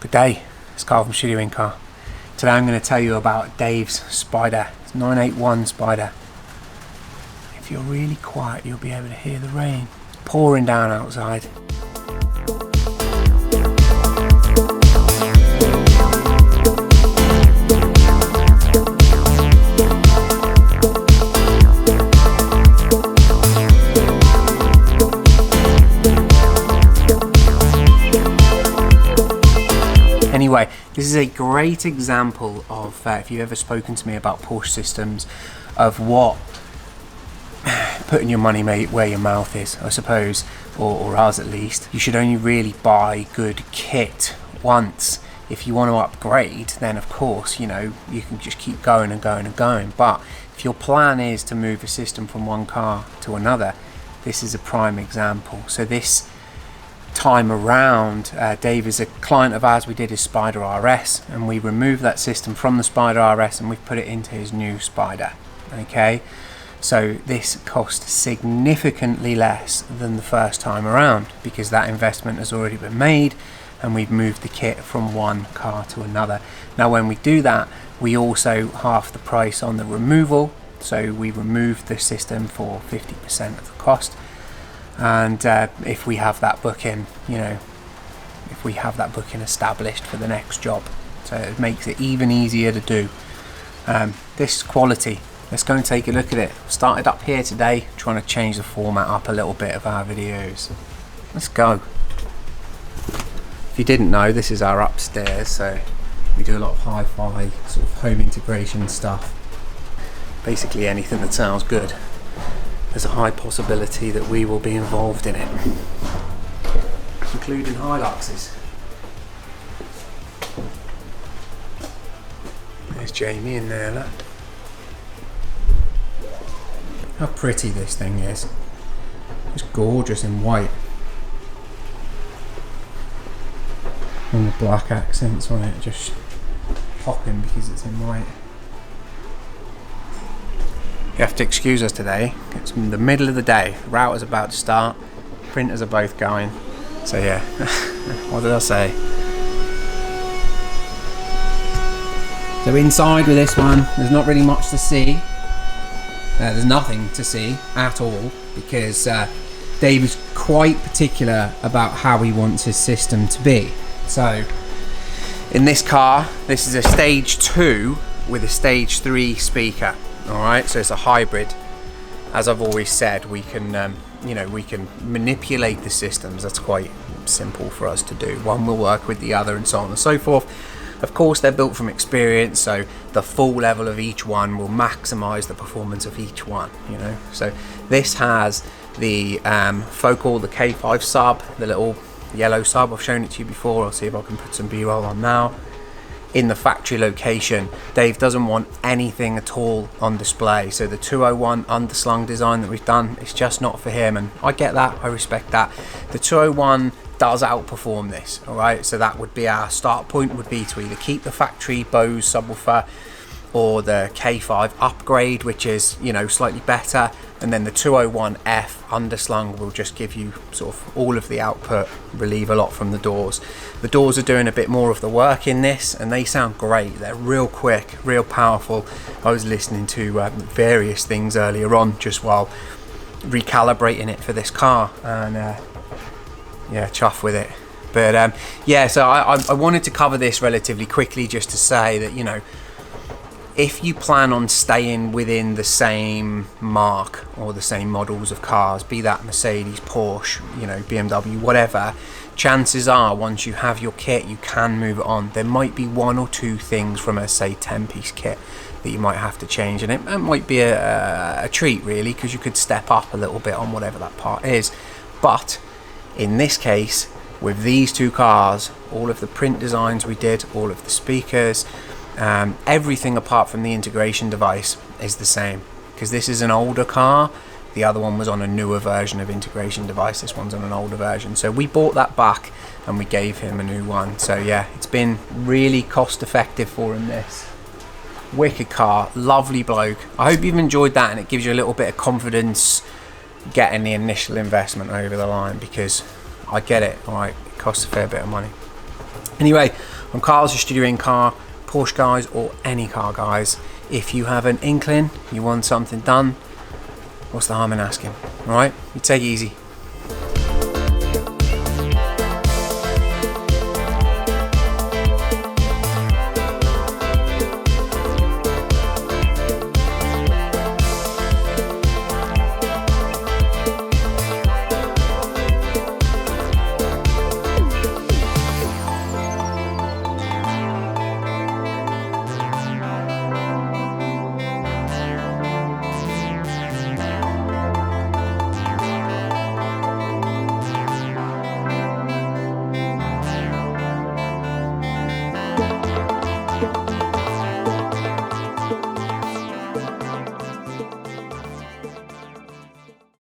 Good day, it's Carl from Studio In Car. Today I'm going to tell you about Dave's Spyder, 981 Spyder. If you're really quiet you'll be able to hear the rain pouring down outside. Anyway, this is a great example of, if you've ever spoken to me about Porsche systems, of what putting your money where your mouth is, I suppose, or ours at least. You should only really buy good kit once. If you want to upgrade, then of course, you know, you can just keep going and going and going. But if your plan is to move a system from one car to another, this is a prime example. So this time around, Dave is a client of ours. We did his Spyder RS and we removed that system from the Spyder RS and we've put it into his new Spyder. Okay, so this cost significantly less than the first time around because that investment has already been made and we've moved the kit from one car to another. Now when we do that, we also half the price on the removal, so we removed the system for 50% of the cost. And if we have that booking, you know, if we have that booking established for the next job, so it makes it even easier to do. This is quality. Let's go and take a look at it. Started up here today, trying to change the format up a little bit of our videos. Let's go. If you didn't know, this is our upstairs, so we do a lot of hi-fi sort of home integration stuff. Basically anything that sounds good. There's a high possibility that we will be involved in it, including Hiluxes. There's Jamie in there, look. How pretty this thing is. It's gorgeous in white. And the black accents on it just popping because it's in white. You have to excuse us today. It's in the middle of the day. The router's about to start. Printers are both going. So yeah, what did I say? So inside with this one, there's not really much to see. There's nothing to see at all because Dave is quite particular about how he wants his system to be. So in this car, this is a stage 2 with a stage 3 speaker. Alright, so it's a hybrid. As I've always said, we can you know, we can manipulate the systems. That's quite simple for us to do. One will work with the other and so on and so forth. Of course they're built from experience, so the full level of each one will maximize the performance of each one, you know. So this has the focal, the K5 sub, the little yellow sub. I've shown it to you before. I'll see if I can put some B-roll on now. In the factory location, Dave doesn't want anything at all on display, so the 201 underslung design that we've done, it's just not for him, and I get that, I respect that. The 201 does outperform this, alright, so that would be our start point, would be to either keep the factory BOSE subwoofer or the K5 upgrade, which is, you know, slightly better, and then the 201F underslung will just give you sort of all of the output, relieve a lot from the doors. The doors are doing a bit more of the work in this and they sound great. They're real quick, real powerful. I was listening to various things earlier on just while recalibrating it for this car, and yeah, chuff with it. But yeah, so I wanted to cover this relatively quickly just to say that, you know, if you plan on staying within the same mark or the same models of cars, be that Mercedes, Porsche, you know, BMW, whatever, chances are once you have your kit you can move it on. There might be one or two things from a, say, 10-piece kit that you might have to change, and it might be a treat really, because you could step up a little bit on whatever that part is. But in this case, with these two cars, all of the print designs we did, all of the speakers, everything apart from the integration device is the same, because this is an older car. The other one was on a newer version of integration device. This one's on an older version. So we bought that back and we gave him a new one. So yeah, it's been really cost effective for him, this. Wicked car, lovely bloke. I hope you've enjoyed that and it gives you a little bit of confidence getting the initial investment over the line, because I get it, alright, it costs a fair bit of money. Anyway, I'm Carl's, your studio in car, Porsche guys, or any car guys. If you have an inkling, you want something done, what's the harm in asking? Alright, you take it easy.